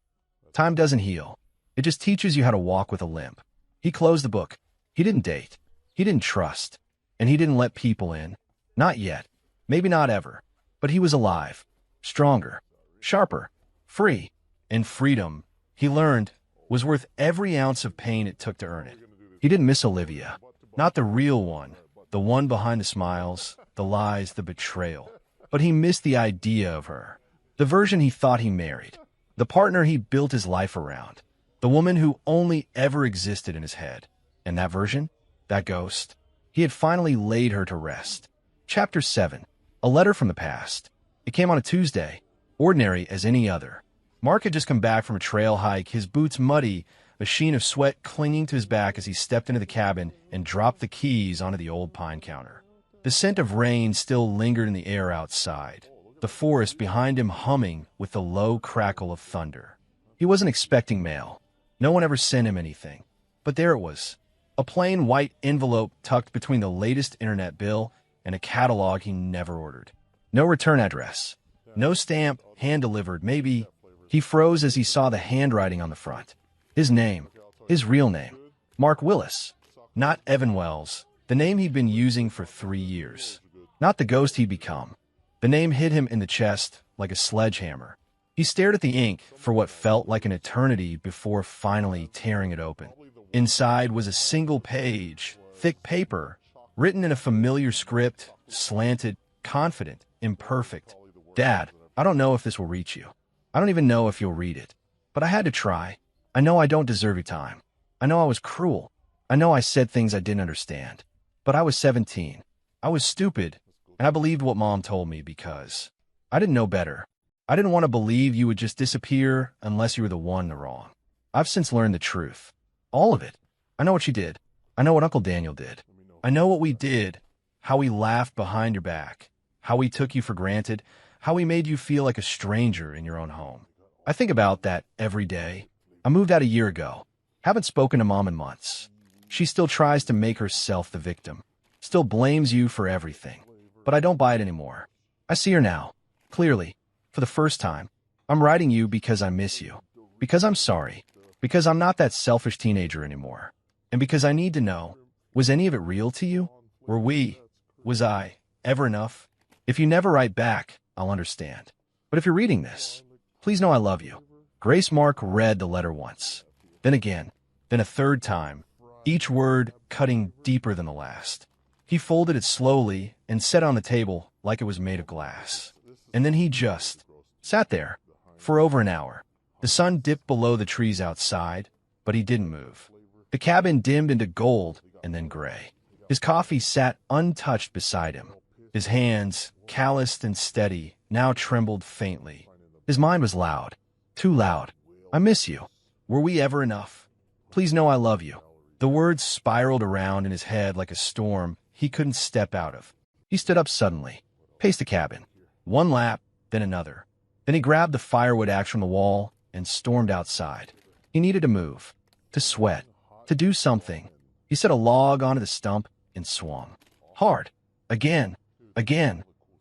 Time doesn't heal. It just teaches you how to walk with a limp. He closed the book. He didn't date. He didn't trust. And he didn't let people in. Not yet. Maybe not ever. But he was alive. Stronger. Sharper. Free. And freedom, he learned, was worth every ounce of pain it took to earn it. He didn't miss Olivia. Not the real one. The one behind the smiles, the lies, the betrayal. But he missed the idea of her. The version he thought he married. The partner he built his life around. The woman who only ever existed in his head. And that version? That ghost? He had finally laid her to rest. Chapter 7. A letter from the past. It came on a Tuesday, ordinary as any other. Mark had just come back from a trail hike, his boots muddy, a sheen of sweat clinging to his back as he stepped into the cabin and dropped the keys onto the old pine counter. The scent of rain still lingered in the air outside, the forest behind him humming with the low crackle of thunder. He wasn't expecting mail. No one ever sent him anything. But there it was, a plain white envelope tucked between the latest internet bill and a catalog he never ordered. No return address. No stamp, hand-delivered, maybe. He froze as he saw the handwriting on the front. His name. His real name. Mark Willis. Not Evan Wells, the name he'd been using for 3 years. Not the ghost he'd become. The name hit him in the chest like a sledgehammer. He stared at the ink for what felt like an eternity before finally tearing it open. Inside was a single page, thick paper, written in a familiar script, slanted, confident, imperfect. Dad, I don't know if this will reach you. I don't even know if you'll read it. But I had to try. I know I don't deserve your time. I know I was cruel. I know I said things I didn't understand. But I was 17. I was stupid, and I believed what Mom told me because I didn't know better. I didn't want to believe you would just disappear unless you were the one in the wrong. I've since learned the truth. All of it. I know what you did. I know what Uncle Daniel did. I know what we did, how we laughed behind your back, how we took you for granted, how he made you feel like a stranger in your own home. I think about that every day. I moved out a year ago. Haven't spoken to Mom in months. She still tries to make herself the victim. Still blames you for everything. But I don't buy it anymore. I see her now. Clearly. For the first time. I'm writing you because I miss you. Because I'm sorry. Because I'm not that selfish teenager anymore. And because I need to know, was any of it real to you? Was I, ever enough? If you never write back, I'll understand. But if you're reading this, please know I love you. Grace. Mark read the letter once. Then again. Then a third time. Each word cutting deeper than the last. He folded it slowly and set it on the table like it was made of glass. And then he just sat there for over an hour. The sun dipped below the trees outside, but he didn't move. The cabin dimmed into gold and then gray. His coffee sat untouched beside him. His hands, calloused and steady, now trembled faintly. His mind was loud. Too loud. I miss you. Were we ever enough? Please know I love you. The words spiraled around in his head like a storm he couldn't step out of. He stood up suddenly, paced the cabin. One lap, then another. Then he grabbed the firewood axe from the wall and stormed outside. He needed to move, to sweat, to do something. He set a log onto the stump and swung. Hard. Again.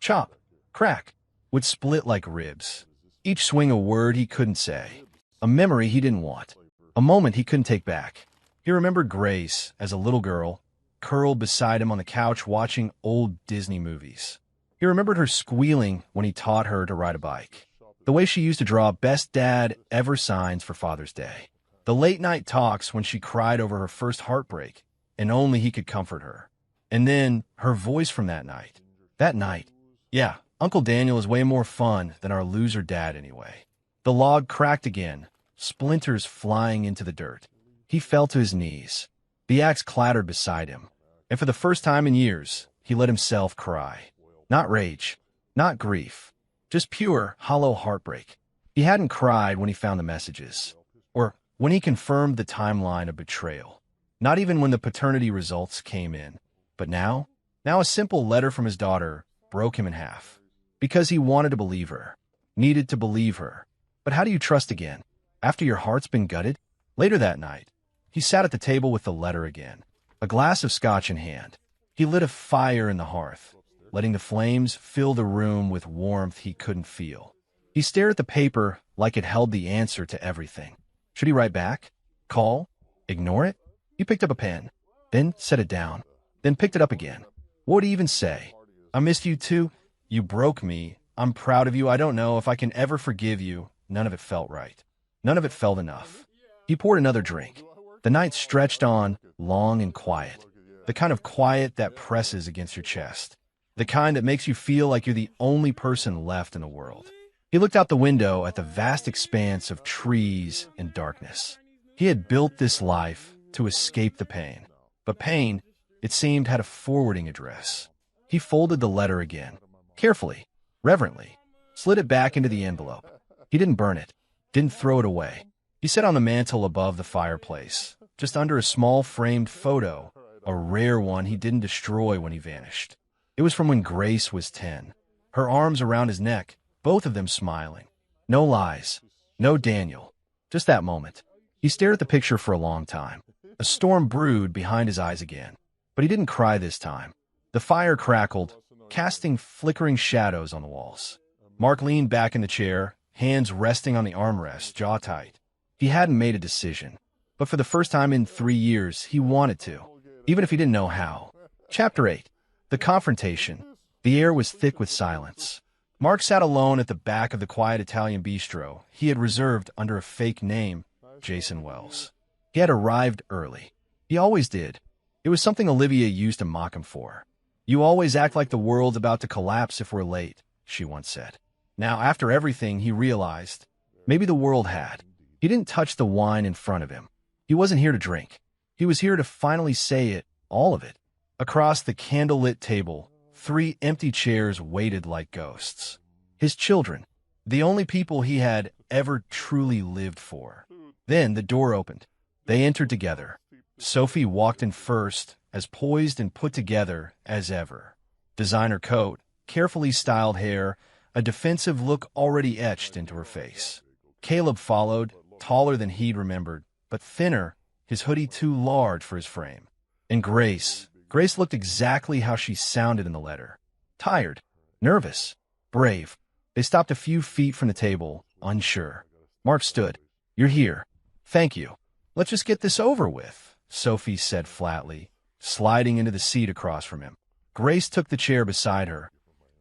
Chop. Crack. Would split like ribs. Each swing a word he couldn't say. A memory he didn't want. A moment he couldn't take back. He remembered Grace as a little girl, curled beside him on the couch watching old Disney movies. He remembered her squealing when he taught her to ride a bike. The way she used to draw best dad ever signs for Father's Day. The late-night talks when she cried over her first heartbreak, and only he could comfort her. And then her voice from that night. That night. Yeah, Uncle Daniel is way more fun than our loser dad anyway. The log cracked again, splinters flying into the dirt. He fell to his knees. The axe clattered beside him. And for the first time in years, he let himself cry. Not rage, not grief, just pure, hollow heartbreak. He hadn't cried when he found the messages, or when he confirmed the timeline of betrayal. Not even when the paternity results came in. But now a simple letter from his daughter broke him in half. Because he wanted to believe her, needed to believe her. But how do you trust again, after your heart's been gutted? Later that night, he sat at the table with the letter again, a glass of scotch in hand. He lit a fire in the hearth, letting the flames fill the room with warmth he couldn't feel. He stared at the paper like it held the answer to everything. Should he write back? Call? Ignore it? He picked up a pen, then set it down, then picked it up again. What would he even say? I missed you too. You broke me. I'm proud of you. I don't know if I can ever forgive you. None of it felt right. None of it felt enough. He poured another drink. The night stretched on, long and quiet. The kind of quiet that presses against your chest. The kind that makes you feel like you're the only person left in the world. He looked out the window at the vast expanse of trees and darkness. He had built this life to escape the pain. But pain, it seemed, had a forwarding address. He folded the letter again, carefully, reverently, slid it back into the envelope. He didn't burn it, didn't throw it away. He set on the mantel above the fireplace, just under a small framed photo, a rare one he didn't destroy when he vanished. It was from when Grace was 10, her arms around his neck, both of them smiling. No lies, no Daniel, just that moment. He stared at the picture for a long time. A storm brewed behind his eyes again, but he didn't cry this time. The fire crackled, casting flickering shadows on the walls. Mark leaned back in the chair, hands resting on the armrest, jaw tight. He hadn't made a decision, but for the first time in 3 years, he wanted to, even if he didn't know how. Chapter 8. The Confrontation. The air was thick with silence. Mark sat alone at the back of the quiet Italian bistro he had reserved under a fake name, Jason Wells. He had arrived early. He always did. It was something Olivia used to mock him for. You always act like the world's about to collapse if we're late, she once said. Now, after everything, he realized, maybe the world had. He didn't touch the wine in front of him. He wasn't here to drink. He was here to finally say it, all of it. Across the candlelit table, 3 empty chairs waited like ghosts. His children, the only people he had ever truly lived for. Then the door opened. They entered together. Sophie walked in first, as poised and put together as ever. Designer coat, carefully styled hair, a defensive look already etched into her face. Caleb followed, taller than he'd remembered, but thinner, his hoodie too large for his frame. And Grace looked exactly how she sounded in the letter. Tired, nervous, brave. They stopped a few feet from the table, unsure. Mark stood. You're here. Thank you. Let's just get this over with, Sophie said flatly, sliding into the seat across from him. Grace took the chair beside her,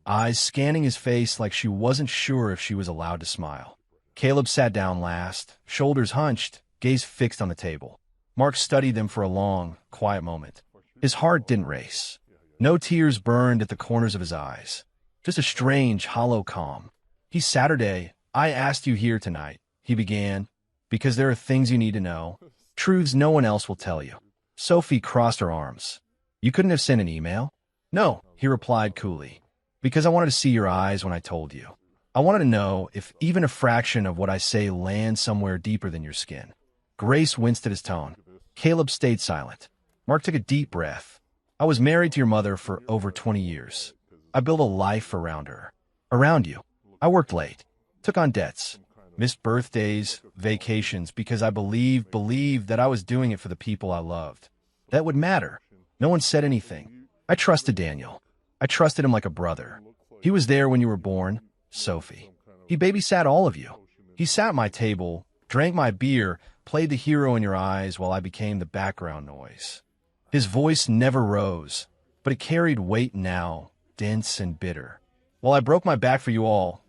eyes scanning his face like she wasn't sure if she was allowed to smile. Caleb sat down last, shoulders hunched, gaze fixed on the table. Mark studied them for a long, quiet moment. His heart didn't race. No tears burned at the corners of his eyes. Just a strange, hollow calm. Saturday, I asked you here tonight, he began, because there are things you need to know, truths no one else will tell you. Sophie crossed her arms. You couldn't have sent an email? No, he replied coolly, because I wanted to see your eyes when I told you. I wanted to know if even a fraction of what I say lands somewhere deeper than your skin. Grace winced at his tone. Caleb stayed silent. Mark took a deep breath. I was married to your mother for over 20 years. I built a life around her. Around you. I worked late. Took on debts. Missed birthdays, vacations, because I believed that I was doing it for the people I loved. That would matter. No one said anything. I trusted Daniel. I trusted him like a brother. He was there when you were born, Sophie. He babysat all of you. He sat at my table, drank my beer, played the hero in your eyes while I became the background noise. His voice never rose, but it carried weight now, dense and bitter. While I broke my back for you all,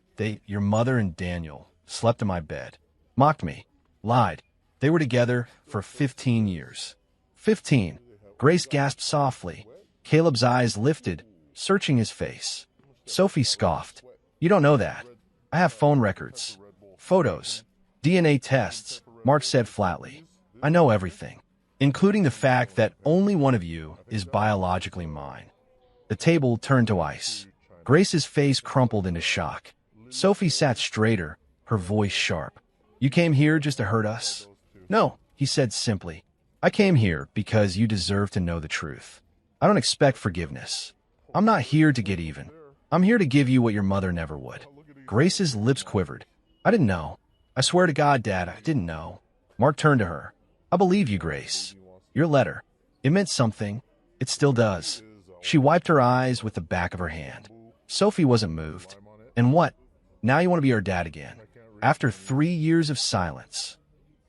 your mother and Daniel, slept in my bed, mocked me, lied. They were together for 15 years. 15. Grace gasped softly. Caleb's eyes lifted, searching his face. Sophie scoffed. You don't know that. I have phone records, photos, DNA tests, Mark said flatly. I know everything, including the fact that only one of you is biologically mine. The table turned to ice. Grace's face crumpled into shock. Sophie sat straighter, her voice sharp. You came here just to hurt us? No, he said simply. I came here because you deserve to know the truth. I don't expect forgiveness. I'm not here to get even. I'm here to give you what your mother never would. Grace's lips quivered. I didn't know. I swear to God, Dad, I didn't know. Mark turned to her. I believe you, Grace. Your letter. It meant something. It still does. She wiped her eyes with the back of her hand. Sophie wasn't moved. And what? Now you want to be our dad again? After 3 years of silence.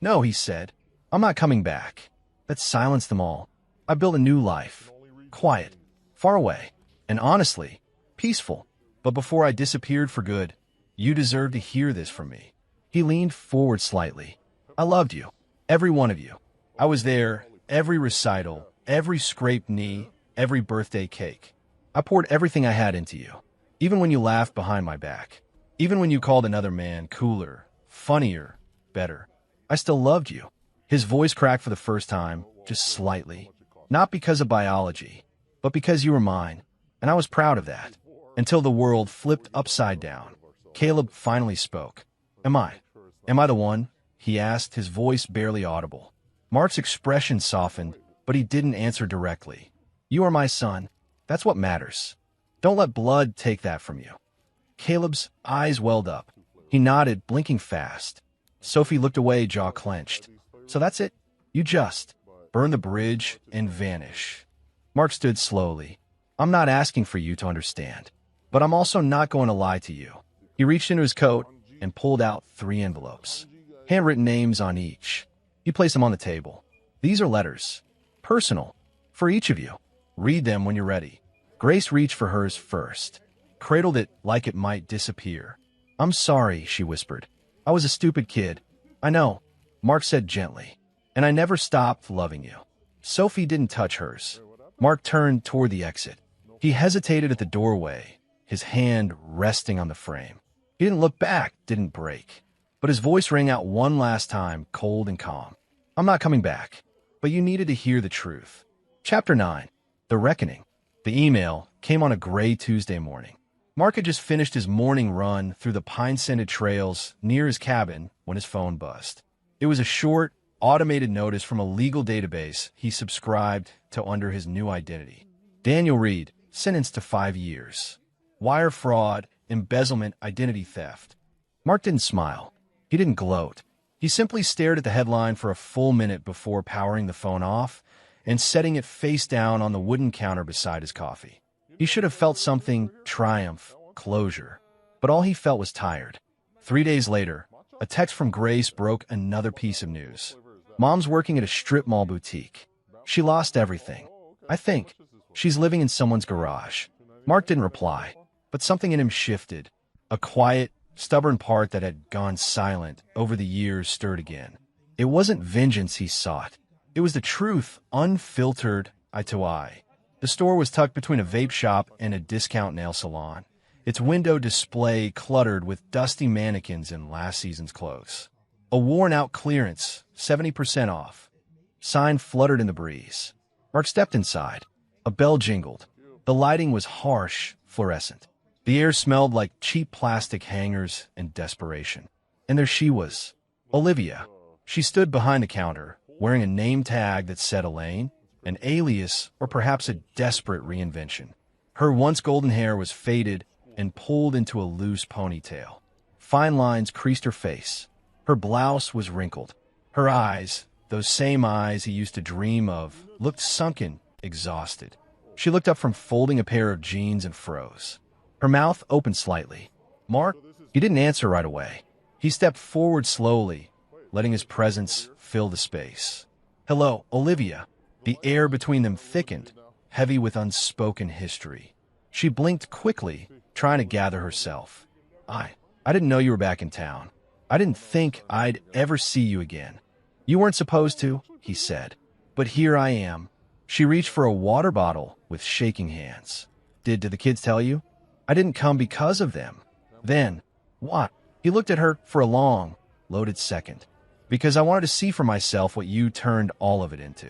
No, he said. I'm not coming back. That silenced them all. I built a new life. Quiet. Far away. And honestly, peaceful. But before I disappeared for good, you deserve to hear this from me. He leaned forward slightly. I loved you. Every one of you. I was there, every recital, every scraped knee, every birthday cake. I poured everything I had into you. Even when you laughed behind my back. Even when you called another man cooler, funnier, better. I still loved you. His voice cracked for the first time, just slightly. Not because of biology, but because you were mine. And I was proud of that. Until the world flipped upside down. Caleb finally spoke. Am I the one? He asked, his voice barely audible. Mark's expression softened, but he didn't answer directly. You are my son. That's what matters. Don't let blood take that from you. Caleb's eyes welled up. He nodded, blinking fast. Sophie looked away, jaw clenched. So that's it? You just burn the bridge and vanish. Mark stood slowly. I'm not asking for you to understand, but I'm also not going to lie to you. He reached into his coat and pulled out 3 envelopes. Handwritten names on each. He placed them on the table. These are letters. Personal. For each of you. Read them when you're ready. Grace reached for hers first. Cradled it like it might disappear. I'm sorry, she whispered. I was a stupid kid. I know, Mark said gently. And I never stopped loving you. Sophie didn't touch hers. Mark turned toward the exit. He hesitated at the doorway, his hand resting on the frame. He didn't look back, didn't break. But his voice rang out one last time, cold and calm. I'm not coming back, but you needed to hear the truth. Chapter 9. The Reckoning. The email came on a gray Tuesday morning. Mark had just finished his morning run through the pine-scented trails near his cabin when his phone buzzed. It was a short, automated notice from a legal database he subscribed to under his new identity. Daniel Reed, sentenced to 5 years. Wire fraud embezzlement, identity theft. Mark didn't smile. He didn't gloat. He simply stared at the headline for a full minute before powering the phone off and setting it face down on the wooden counter beside his coffee. He should have felt something, triumph, closure. But all he felt was tired. 3 days later, a text from Grace broke another piece of news. Mom's working at a strip mall boutique. She lost everything. I think. She's living in someone's garage. Mark didn't reply, but something in him shifted. A quiet, stubborn part that had gone silent over the years stirred again. It wasn't vengeance he sought. It was the truth, unfiltered, eye to eye. The store was tucked between a vape shop and a discount nail salon, its window display cluttered with dusty mannequins in last season's clothes. A worn-out clearance, 70% off. Sign fluttered in the breeze. Mark stepped inside. A bell jingled. The lighting was harsh, fluorescent. The air smelled like cheap plastic hangers and desperation. And there she was, Olivia. She stood behind the counter, wearing a name tag that said Elaine, an alias or perhaps a desperate reinvention. Her once golden hair was faded and pulled into a loose ponytail. Fine lines creased her face. Her blouse was wrinkled. Her eyes, those same eyes he used to dream of, looked sunken, exhausted. She looked up from folding a pair of jeans and froze. Her mouth opened slightly. Mark, he didn't answer right away. He stepped forward slowly, letting his presence fill the space. Hello, Olivia. The air between them thickened, heavy with unspoken history. She blinked quickly, trying to gather herself. I didn't know you were back in town. I didn't think I'd ever see you again. You weren't supposed to, he said. But here I am. She reached for a water bottle with shaking hands. Did the kids tell you? I didn't come because of them. Then, what? He looked at her for a long, loaded second. Because I wanted to see for myself what you turned all of it into.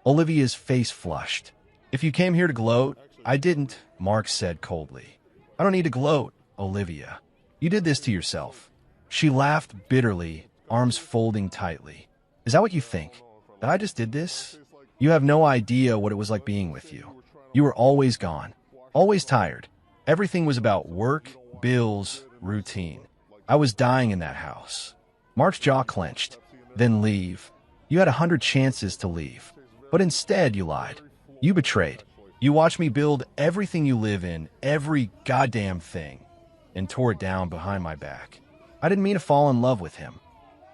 Olivia's face flushed. If you came here to gloat, I didn't, Mark said coldly. I don't need to gloat, Olivia. You did this to yourself. She laughed bitterly, arms folding tightly. Is that what you think? That I just did this? You have no idea what it was like being with you. You were always gone, always tired. Everything was about work, bills, routine. I was dying in that house. Mark's jaw clenched. Then leave. You had 100 chances to leave. But instead you lied. You betrayed. You watched me build everything you live in, every goddamn thing, and tore it down behind my back. I didn't mean to fall in love with him.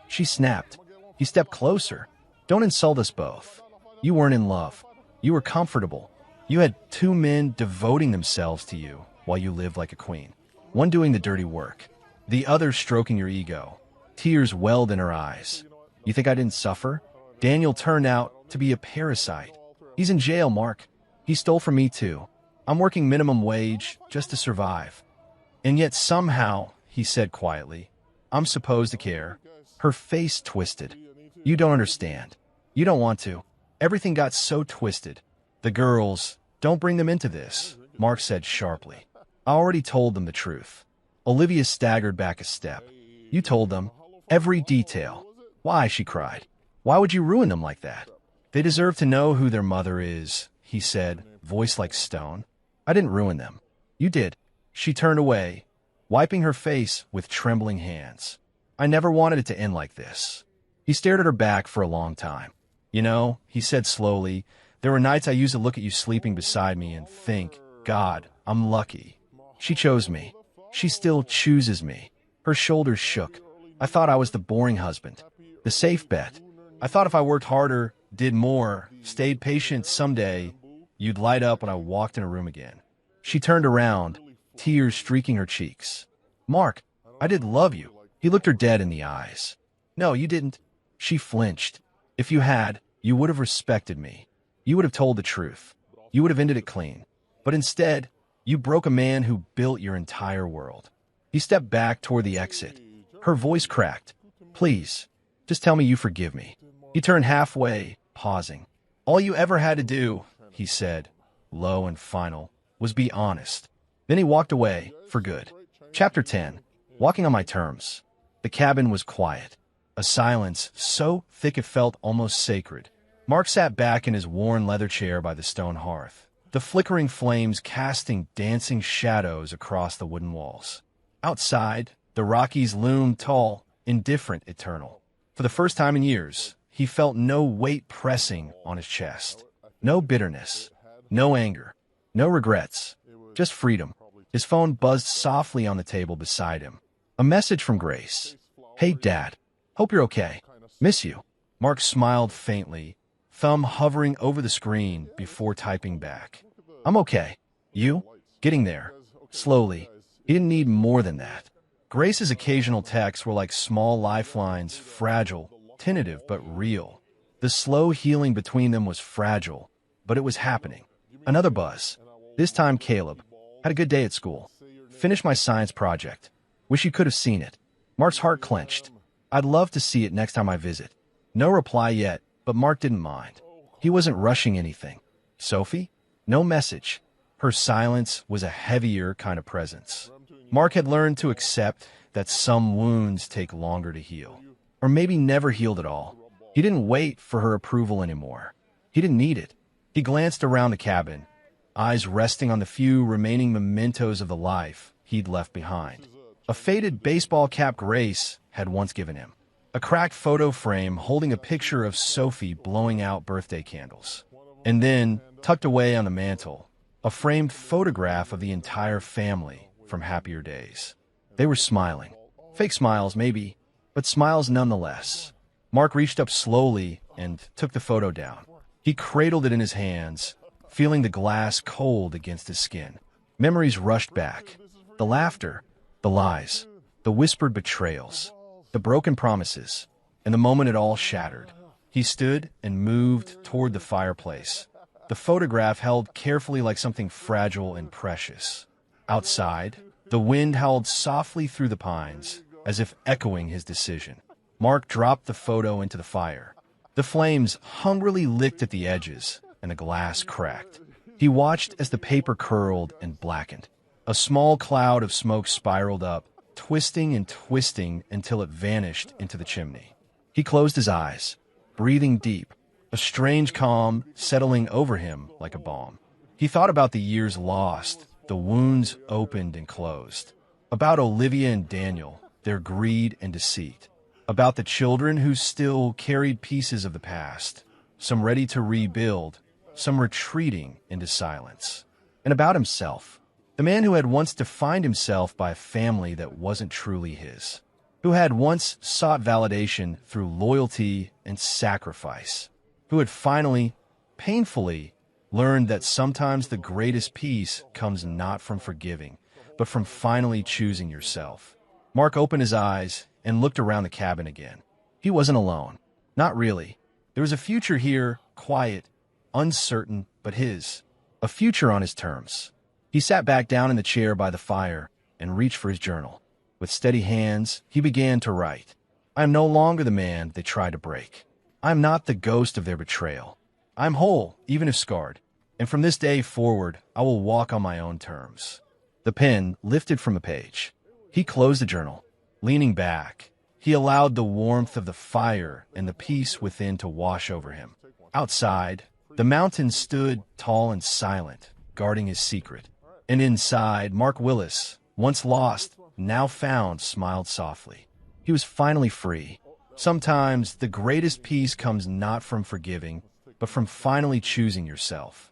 She snapped. He stepped closer. Don't insult us both. You weren't in love. You were comfortable. You had 2 men devoting themselves to you while you lived like a queen. One doing the dirty work, the other stroking your ego. Tears welled in her eyes. You think I didn't suffer? Daniel turned out to be a parasite. He's in jail, Mark. He stole from me too. I'm working minimum wage just to survive. And yet somehow, he said quietly, I'm supposed to care. Her face twisted. You don't understand. You don't want to. Everything got so twisted. The girls, don't bring them into this, Mark said sharply. I already told them the truth. Olivia staggered back a step. You told them every detail. Why, she cried. Why would you ruin them like that? They deserve to know who their mother is, he said, voice like stone. I didn't ruin them. You did. She turned away, wiping her face with trembling hands. I never wanted it to end like this. He stared at her back for a long time. You know, he said slowly, there were nights I used to look at you sleeping beside me and think, God, I'm lucky. She chose me. She still chooses me. Her shoulders shook. I thought I was the boring husband, the safe bet. I thought if I worked harder, did more, stayed patient someday, you'd light up when I walked in a room again. She turned around, tears streaking her cheeks. Mark, I did love you. He looked her dead in the eyes. No, you didn't. She flinched. If you had, you would have respected me. You would have told the truth. You would have ended it clean. But instead, you broke a man who built your entire world. He stepped back toward the exit. Her voice cracked. Please, just tell me you forgive me. He turned halfway, pausing. All you ever had to do, he said, low and final, was be honest. Then he walked away, for good. Chapter 10. Walking on my terms. The cabin was quiet. A silence so thick it felt almost sacred. Mark sat back in his worn leather chair by the stone hearth. the flickering flames casting dancing shadows across the wooden walls. Outside, the Rockies loomed tall, indifferent, eternal. For the first time in years, he felt no weight pressing on his chest. No bitterness, no anger, no regrets, just freedom. His phone buzzed softly on the table beside him. A message from Grace. "Hey, Dad. Hope you're okay. Miss you." Mark smiled faintly, thumb hovering over the screen before typing back. "I'm okay. You?" "Getting there. Slowly." He didn't need more than that. Grace's occasional texts were like small lifelines, fragile, tentative, but real. The slow healing between them was fragile, but it was happening. Another buzz. This time Caleb. "Had a good day at school. Finished my science project. Wish you could have seen it." Mark's heart clenched. "I'd love to see it next time I visit." No reply yet, but Mark didn't mind. He wasn't rushing anything. Sophie? No message. Her silence was a heavier kind of presence. Mark had learned to accept that some wounds take longer to heal. Or maybe never healed at all. He didn't wait for her approval anymore. He didn't need it. He glanced around the cabin, eyes resting on the few remaining mementos of the life he'd left behind. A faded baseball cap Grace had once given him. A cracked photo frame holding a picture of Sophie blowing out birthday candles. And then, tucked away on the mantel, a framed photograph of the entire family from happier days. They were smiling. Fake smiles, maybe, but smiles nonetheless. Mark reached up slowly and took the photo down. He cradled it in his hands, feeling the glass cold against his skin. Memories rushed back. The laughter, the lies, the whispered betrayals, the broken promises, and the moment it all shattered. He stood and moved toward the fireplace, the photograph held carefully like something fragile and precious. Outside, the wind howled softly through the pines, as if echoing his decision. Mark dropped the photo into the fire. The flames hungrily licked at the edges, and the glass cracked. He watched as the paper curled and blackened. A small cloud of smoke spiraled up, twisting and twisting until it vanished into the chimney. He closed his eyes, breathing deep, a strange calm settling over him like a balm. He thought about the years lost, the wounds opened and closed, about Olivia and Daniel, their greed and deceit, about the children who still carried pieces of the past, some ready to rebuild, some retreating into silence, and about himself, the man who had once defined himself by a family that wasn't truly his, who had once sought validation through loyalty and sacrifice, who had finally, painfully, learned that sometimes the greatest peace comes not from forgiving, but from finally choosing yourself. Mark opened his eyes and looked around the cabin again. He wasn't alone. Not really. There was a future here, quiet, uncertain, but his. A future on his terms. He sat back down in the chair by the fire and reached for his journal. With steady hands, he began to write. "I am no longer the man they tried to break. I am not the ghost of their betrayal. I am whole, even if scarred. And from this day forward, I will walk on my own terms." The pen lifted from a page. He closed the journal. Leaning back, he allowed the warmth of the fire and the peace within to wash over him. Outside, the mountain stood tall and silent, guarding his secret. And inside, Mark Willis, once lost, now found, smiled softly. He was finally free. Sometimes the greatest peace comes not from forgiving, but from finally choosing yourself.